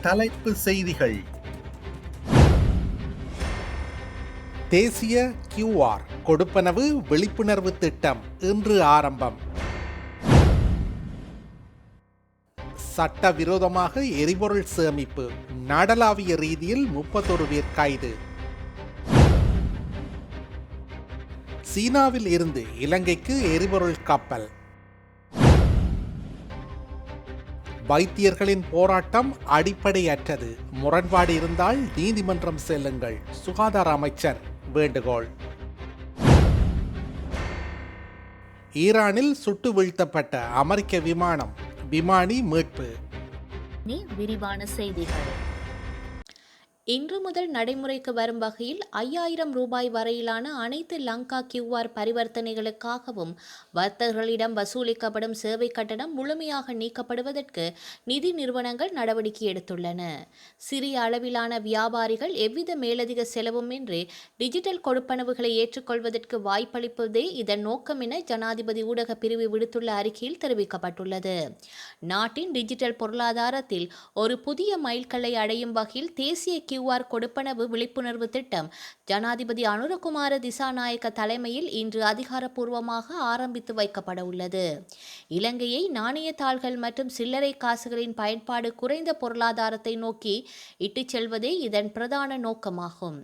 தலைப்பு செய்திகள். தேசிய QR கொடுப்பனவு விழிப்புணர்வு திட்டம் இன்று ஆரம்பம். சட்டவிரோதமாக எரிபொருள் சேமிப்பு, நாடளாவிய ரீதியில் 31 பேர் கைது. சீனாவில் இருந்து இலங்கைக்கு எரிபொருள் கப்பல். வைத்தியர்களின் போராட்டம் அடிப்படையற்றது, முரண்பாடு இருந்தால் நீதிமன்றம் செல்லுங்கள், சுகாதார அமைச்சர் வேண்டுகோள். ஈரானில் சுட்டு வீழ்த்தப்பட்ட அமெரிக்க விமானம், விமானி மீட்பு. விரிவான செய்திகள். இன்று முதல் நடைமுறைக்கு வரும் வகையில் 5000 ரூபாய் வரையிலான அனைத்து லங்கா QR பரிவர்த்தனைகளுக்காகவும் வர்த்தகர்களிடம் வசூலிக்கப்படும் சேவை கட்டணம் முழுமையாக நீக்கப்படுவதற்கு நிதி நிறுவனங்கள் நடவடிக்கை எடுத்துள்ளன. சிறிய அளவிலான வியாபாரிகள் எவ்வித மேலதிக செலவுமின்றி டிஜிட்டல் கொடுப்பனவுகளை ஏற்றுக்கொள்வதற்கு வாய்ப்பளிப்பதே இதன் நோக்கம் என ஜனாதிபதி ஊடக பிரிவு விடுத்துள்ள அறிக்கையில் தெரிவிக்கப்பட்டுள்ளது. நாட்டின் டிஜிட்டல் பொருளாதாரத்தில் ஒரு புதிய மைல்கல்லை அடையும் வகையில் தேசிய QR கொடுப்பனவு விழிப்புணர்வு திட்டம் ஜனாதிபதி அனுரகுமார திசாநாயக்க தலைமையில் இன்று அதிகாரப்பூர்வமாக ஆரம்பித்து வைக்கப்பட உள்ளது. இலங்கையை நாணயத்தாள்கள் மற்றும் சில்லறை காசுகளின் பயன்பாடு குறைந்த பொருளாதாரத்தை நோக்கி இட்டுச் செல்வதே இதன் பிரதான நோக்கமாகும்.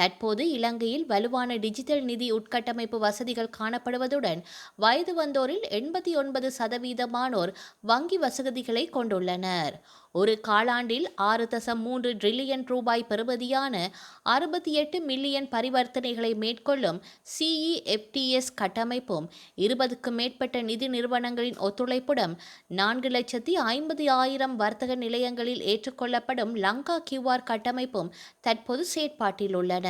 தற்போது இலங்கையில் வலுவான டிஜிட்டல் நிதி உட்கட்டமைப்பு வசதிகள் காணப்படுவதுடன் வயது வந்தோரில் 89% வங்கி வசதிகளை கொண்டுள்ளனர். ஒரு காலாண்டில் 6.3 டிரில்லியன் ரூபாய் பெறுமதியான 68 மில்லியன் பரிவர்த்தனைகளை மேற்கொள்ளும் CEFTS கட்டமைப்பும் 20க்கும் மேற்பட்ட நிதி நிறுவனங்களின் ஒத்துழைப்புடன் 4,50,000 வர்த்தக நிலையங்களில் ஏற்றுக்கொள்ளப்படும் லங்கா QR கட்டமைப்பும் தற்போது செயற்பாட்டில் உள்ளன.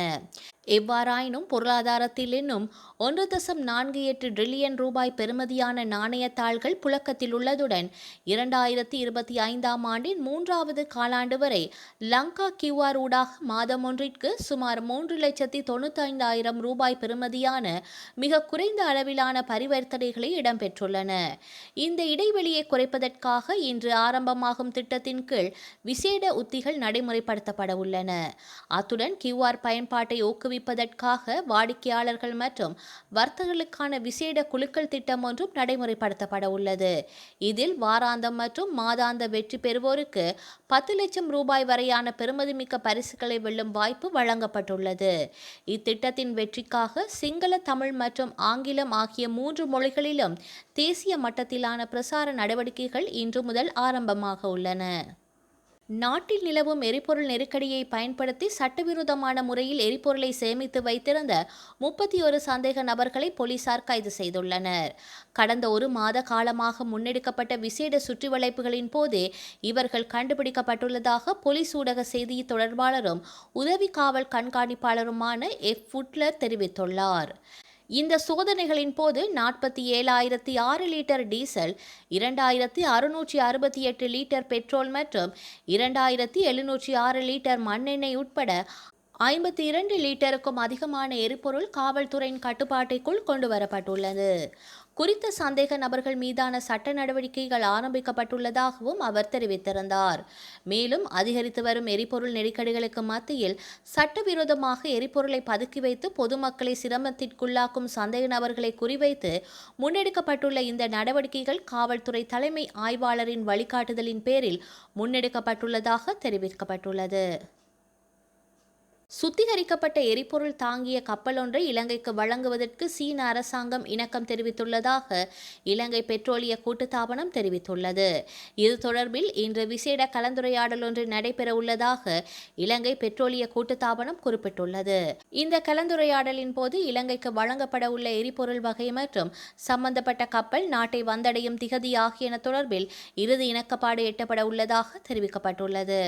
எவ்வாறாயினும் பொருளாதாரத்தில் இன்னும் 1.48 டிரில்லியன் ரூபாய் பெறுமதியான நாணயத்தாள்கள் புழக்கத்தில் உள்ளதுடன் 2025ஆம் ஆண்டின் 3வது காலாண்டு வரை லங்கா QR ஊடாக மாதம் ஒன்றிற்கு சுமார் 3,95,000 ரூபாய் பெறுமதியான மிக குறைந்த அளவிலான பரிவர்த்தனைகளை இடம்பெற்றுள்ளன. இந்த இடைவெளியை குறைப்பதற்காக இன்று ஆரம்பமாகும் திட்டத்தின் கீழ் விசேட உத்திகள் நடைமுறைப்படுத்தப்பட உள்ளன. அத்துடன் QR பயன்பாட்டை ஊக்குவிப்பதற்காக வாடிக்கையாளர்கள் மற்றும் வர்த்தகர்களுக்கான விசேட குழுக்கள் திட்டம் ஒன்றும் நடைமுறைப்படுத்தப்பட உள்ளது. இதில் வாராந்தம் மற்றும் மாதாந்த வெற்றி பெறுவோருக்கு 10 லட்சம் ரூபாய் வரையான பெறுமதிமிக்க பரிசுகளை வெல்லும் வாய்ப்பு வழங்கப்பட்டுள்ளது. இத்திட்டத்தின் வெற்றிக்காக சிங்கள, தமிழ் மற்றும் ஆங்கிலம் ஆகிய 3 மொழிகளிலும் தேசிய மட்டத்திலான பிரசார நடவடிக்கைகள் இன்று முதல் ஆரம்பமாக உள்ளன. நாட்டில் நிலவும் எரிபொருள் நெருக்கடியை பயன்படுத்தி சட்டவிரோதமான முறையில் எரிபொருளை சேமித்து வைத்திருந்த 31 சந்தேக நபர்களை போலீசார் கைது செய்துள்ளனர். கடந்த 1 மாத காலமாக முன்னெடுக்கப்பட்ட விசேட சுற்றிவளைப்புகளின் போதே இவர்கள் கண்டுபிடிக்கப்பட்டுள்ளதாக போலீஸ் ஊடக செய்தி தொடர்பாளரும் உதவி காவல் கண்காணிப்பாளருமான ஃபுட்லர் தெரிவித்துள்ளார். இந்த சோதனைகளின் போது 47,006 லிட்டர் டீசல், 2,668 லிட்டர் பெட்ரோல் மற்றும் 2,706 லிட்டர் மண்ணெண்ணெய் உட்பட 52 லிட்டருக்கும் அதிகமான எரிபொருள் காவல்துறையின் கட்டுப்பாட்டிற்குள் கொண்டுவரப்பட்டுள்ளது. குறித்த சந்தேக நபர்கள் மீதான சட்ட நடவடிக்கைகள் ஆரம்பிக்கப்பட்டுள்ளதாகவும் அவர் தெரிவித்திருந்தார். மேலும் அதிகரித்து வரும் எரிபொருள் நெருக்கடிகளுக்கு மத்தியில் சட்டவிரோதமாக எரிபொருளை பதுக்கி வைத்து பொதுமக்களை சிரமத்திற்குள்ளாக்கும் சந்தேக நபர்களை குறிவைத்து முன்னெடுக்கப்பட்டுள்ள இந்த நடவடிக்கைகள் காவல்துறை தலைமை ஆய்வாளரின் வழிகாட்டுதலின் பேரில் முன்னெடுக்கப்பட்டுள்ளதாக தெரிவிக்கப்பட்டுள்ளது. சுத்திகரிக்கப்பட்ட எரிபொருள் தாங்கிய கப்பல் ஒன்றை இலங்கைக்கு வழங்குவதற்கு சீன அரசாங்கம் இணக்கம் தெரிவித்துள்ளதாக இலங்கை பெட்ரோலிய கூட்டுத்தாபனம் தெரிவித்துள்ளது. இது தொடர்பில் இன்று விசேட கலந்துரையாடல் ஒன்று நடைபெற உள்ளதாக இலங்கை பெட்ரோலிய கூட்டுத்தாபனம் குறிப்பிட்டுள்ளது. இந்த கலந்துரையாடலின் போது இலங்கைக்கு வழங்கப்பட உள்ள எரிபொருள் வகை மற்றும் சம்பந்தப்பட்ட கப்பல் நாட்டை வந்தடையும் திகதி ஆகியன தொடர்பில் இறுதி இணக்கப்பாடு எட்டப்பட உள்ளதாக தெரிவிக்கப்பட்டுள்ளது.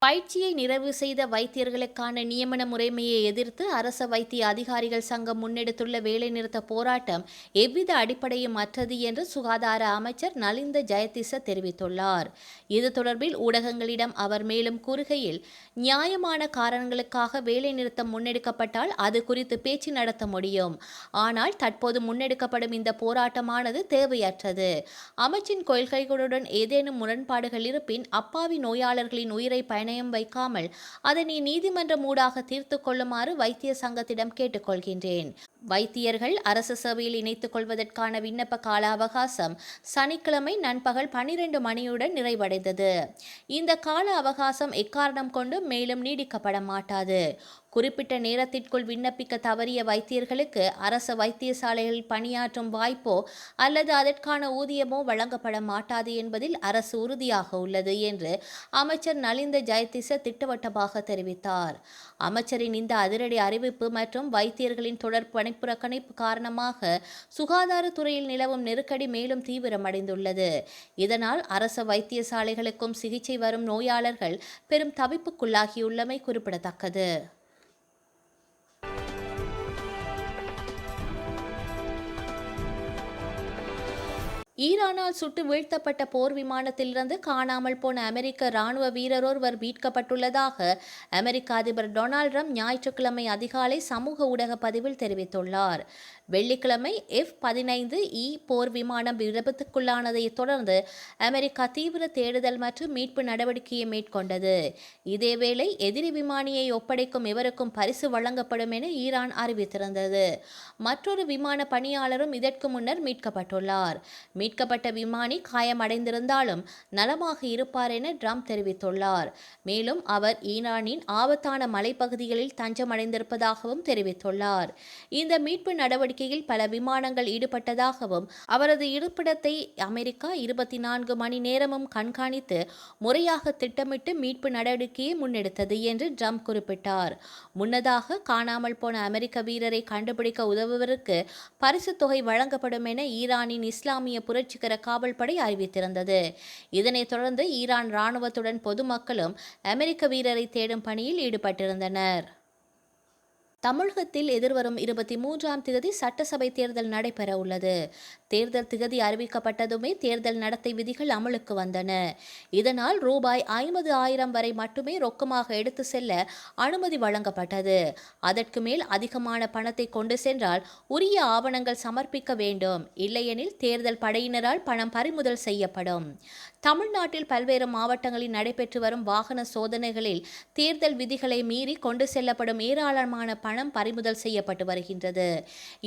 பயிற்சியை நிறைவு செய்த வைத்தியர்களுக்கான நியமன முறைமையை எதிர்த்து அரச வைத்திய அதிகாரிகள் சங்கம் முன்னெடுத்துள்ள வேலைநிறுத்த போராட்டம் எவ்வித அடிப்படையும் அற்றது என்று சுகாதார அமைச்சர் நலிந்த ஜெயதிச தெரிவித்துள்ளார். இது தொடர்பில் ஊடகங்களிடம் அவர் மேலும் கூறுகையில், நியாயமான காரணங்களுக்காக வேலைநிறுத்தம் முன்னெடுக்கப்பட்டால் அது குறித்து பேச்சு நடத்த முடியும். ஆனால் தற்போது முன்னெடுக்கப்படும் இந்த போராட்டமானது தேவையற்றது. அமைச்சின் கொள்கைகளுடன் ஏதேனும் முரண்பாடுகள் இருப்பின் அப்பாவி நோயாளர்களின் உயிரை பயணம் வைக்காமல் அதனை நீதிமன்றம் ஊடாக தீர்த்து கொள்ளுமாறு வைத்திய சங்கத்திடம் கேட்டுக்கொள்கின்றேன். வைத்தியர்கள் அரசு சேவையில் இணைத்துக் கொள்வதற்கான விண்ணப்ப கால அவகாசம் சனிக்கிழமை நண்பகல் 12 மணியுடன் நிறைவடைந்தது. இந்த கால அவகாசம் எக்காரணம் கொண்டு மேலும் நீடிக்கப்பட மாட்டாது. குறிப்பிட்ட நேரத்திற்குள் விண்ணப்பிக்க தவறிய வைத்தியர்களுக்கு அரசு வைத்தியசாலைகளில் பணியாற்றும் வாய்ப்போ அல்லது அதற்கான ஊதியமோ வழங்கப்பட மாட்டாது என்பதில் அரசு உறுதியாக உள்ளது என்று அமைச்சர் நலிந்த ஜெயதிச திட்டவட்டமாக தெரிவித்தார். அமைச்சரின் இந்த அதிரடி அறிவிப்பு மற்றும் வைத்தியர்களின் தொடர் பணிப்புறக்கணிப்பு காரணமாக சுகாதாரத்துறையில் நிலவும் நெருக்கடி மேலும் தீவிரமடைந்துள்ளது. இதனால் அரசு வைத்தியசாலைகளுக்கும் சிகிச்சை வரும் நோயாளர்கள் பெரும் தவிப்புக்குள்ளாகியுள்ளமை குறிப்பிடத்தக்கது. ஈரானால் சுட்டு வீழ்த்தப்பட்ட போர் விமானத்திலிருந்து காணாமல் போன அமெரிக்க இராணுவ வீரரொருவர் மீட்கப்பட்டுள்ளதாக அமெரிக்க அதிபர் டொனால்ட் ட்ரம்ப் ஞாயிற்றுக்கிழமை அதிகாலை சமூக ஊடக பதிவில் தெரிவித்துள்ளார். வெள்ளிக்கிழமை F-15E போர் விமானம் விபத்துக்குள்ளானதை தொடர்ந்து அமெரிக்கா தீவிர தேடுதல் மற்றும் மீட்பு நடவடிக்கையை மேற்கொண்டது. இதேவேளை எதிரி விமானியை ஒப்படைக்கும் எவருக்கும் பரிசு வழங்கப்படும் என ஈரான் அறிவித்திருந்தது. மற்றொரு விமான பணியாளரும் இதற்கு முன்னர் மீட்கப்பட்டுள்ளார். மீட்கப்பட்ட விமானி காயமடைந்திருந்தாலும் நலமாக இருப்பார் என ட்ரம்ப் தெரிவித்துள்ளார். மேலும் அவர் ஈரானின் ஆபத்தான மலைப்பகுதிகளில் தஞ்சமடைந்திருப்பதாகவும் தெரிவித்துள்ளார். இந்த மீட்பு நடவடிக்கையில் பல விமானங்கள் ஈடுபட்டதாகவும் அவரது இருப்பிடத்தை அமெரிக்கா 24 மணி நேரமும் கண்காணித்து முறையாக திட்டமிட்டு மீட்பு நடவடிக்கையை முன்னெடுத்தது என்று ட்ரம்ப் குறிப்பிட்டார். முன்னதாக காணாமல் போன அமெரிக்க வீரரை கண்டுபிடிக்க உதவுவதற்கு பரிசு தொகை வழங்கப்படும் என ஈரானின் இஸ்லாமிய புரட்சிகர காவல் படை அறிவித்திருந்தது. இதனைத் தொடர்ந்து ஈரான் இராணுவத்துடன் பொதுமக்களும் அமெரிக்க வீரரை தேடும் பணியில் ஈடுபட்டிருந்தனர். தமிழகத்தில் எதிர்வரும் 23ஆம் தேதி சட்டசபை தேர்தல் நடைபெற உள்ளது. தேர்தல் திகதி அறிவிக்கப்பட்டதுமே தேர்தல் நடத்தை விதிகள் அமலுக்கு வந்தன. இதனால் ரூபாய் 50,000 வரை மட்டுமே ரொக்கமாக எடுத்து செல்ல அனுமதி வழங்கப்பட்டது. அதற்கு மேல் அதிகமான பணத்தை கொண்டு சென்றால் உரிய ஆவணங்கள் சமர்ப்பிக்க வேண்டும். இல்லையெனில் தேர்தல் படையினரால் பணம் பறிமுதல் செய்யப்படும். தமிழ்நாட்டில் பல்வேறு மாவட்டங்களில் நடைபெற்று வரும் வாகன சோதனைகளில் தேர்தல் விதிகளை மீறி கொண்டு செல்லப்படும் ஏராளமான பணம் பறிமுதல் செய்யப்பட்டு வருகின்றது.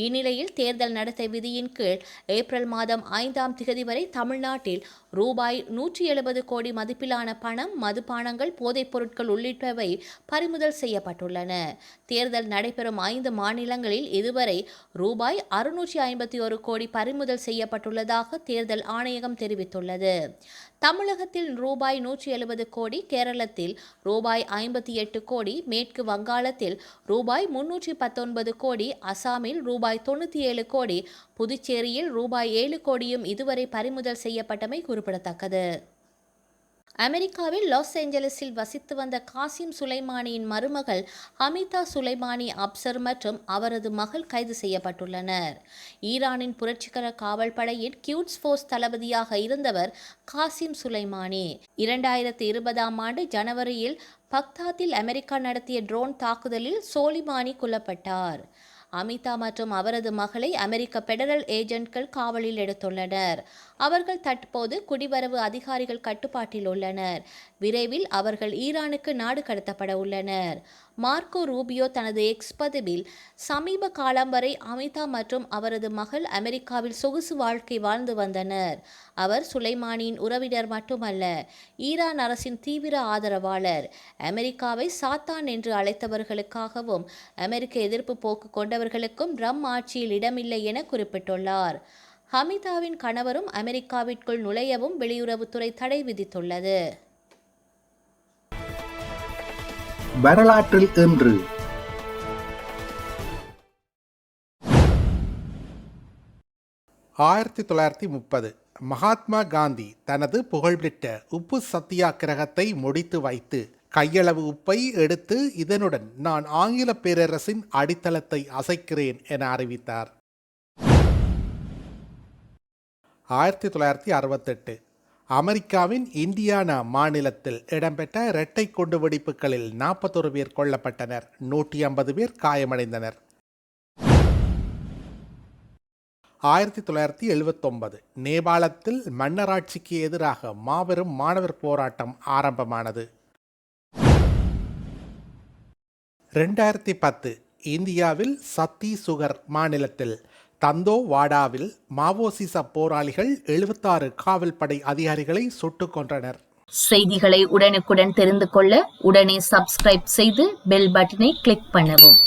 இந்நிலையில் தேர்தல் நடத்தை விதியின் கீழ் ஏப்ரல் மாதம் 5ஆம் தேதி வரை தமிழ்நாட்டில் ரூபாய் 170 கோடி மதிப்பிலான பணம், மதுபானங்கள், போதைப் பொருட்கள் உள்ளிட்டவை பறிமுதல் செய்யப்பட்டுள்ளன. தேர்தல் நடைபெறும் 5 மாநிலங்களில் இதுவரை ரூபாய் 651 கோடி பறிமுதல் செய்யப்பட்டுள்ளதாக தேர்தல் ஆணையகம் தெரிவித்துள்ளது. தமிழகத்தில் ரூபாய் 170 கோடி, கேரளத்தில் ரூபாய் 58 கோடி, மேற்கு வங்காளத்தில் ரூபாய் 319 கோடி, அசாமில் ரூபாய் 97 கோடி, புதுச்சேரியில் ரூபாய் 7 கோடியும் இதுவரை பறிமுதல் செய்யப்பட்டமை குறிப்பிடத்தக்கது. அமெரிக்காவில் லாஸ் ஏஞ்சல்ஸில் வசித்து வந்த காசிம் சுலைமானியின் மருமகள் ஹமிதா சுலைமானி அப்சர் மற்றும் அவரது மகள் கைது செய்யப்பட்டுள்ளனர். ஈரானின் புரட்சிகர காவல் படையின் கியூட்ஸ் ஃபோர்ஸ் தளபதியாக இருந்தவர் காசிம் சுலைமானி. 2020ஆம் ஆண்டு ஜனவரியில் பக்தாத்தில் அமெரிக்கா நடத்திய ட்ரோன் தாக்குதலில் சோலிமானி கொல்லப்பட்டார். அமிதா மற்றும் அவரது மகளை அமெரிக்க பெடரல் ஏஜென்ட்கள் காவலில் எடுத்துள்ளனர். அவர்கள் தற்போது குடிவரவு அதிகாரிகள் கட்டுப்பாட்டில் உள்ளனர். விரைவில் அவர்கள் ஈரானுக்கு நாடு கடத்தப்பட உள்ளனர். மார்க்கோ ரூபியோ தனது எக்ஸ் பதிவில், சமீப காலம் வரை அமிதா மற்றும் அவரது மகள் அமெரிக்காவில் சொகுசு வாழ்க்கை வாழ்ந்து வந்தனர். அவர் சுலைமானியின் உறவினர் மட்டுமல்ல, ஈரான் அரசின் தீவிர ஆதரவாளர். அமெரிக்காவை சாத்தான் என்று அழைத்தவர்களுக்காகவும் அமெரிக்க எதிர்ப்பு போக்கு கொண்டவர்களுக்கும் ட்ரம்ப் ஆட்சியில் இடமில்லை என குறிப்பிட்டுள்ளார். ஹமிதாவின் கணவரும் அமெரிக்காவிற்குள் நுழையவும் வெளியுறவுத்துறை தடை விதித்துள்ளது. வரலாற்றில் இன்று 1930 மகாத்மா காந்தி தனது புகழ்பெற்ற உப்பு சத்தியாகிரகத்தை முடித்து வைத்து கையளவு உப்பை எடுத்து இதனுடன் நான் ஆங்கில பேரரசின் அடித்தளத்தை அசைக்கிறேன் என அறிவித்தார். 1968 அமெரிக்காவின் இண்டியானா மாநிலத்தில் இடம்பெற்ற இரட்டை குண்டு வெடிப்புகளில் 41 பேர் கொல்லப்பட்டனர், 150 பேர் காயமடைந்தனர். 1979 நேபாளத்தில் மன்னராட்சிக்கு எதிராக மாபெரும் மாணவர் போராட்டம் ஆரம்பமானது. 2010 இந்தியாவில் சத்தீசுகர் மாநிலத்தில் தந்தோவாடாவில் மாவோசிச போராளிகள் 76 காவல் படை அதிகாரிகளை சுட்டுக் கொன்றனர். செய்திகளை உடனுக்குடன் தெரிந்து கொள்ள உடனே சப்ஸ்கிரைப் செய்து பெல் பட்டனை கிளிக் பண்ணவும்.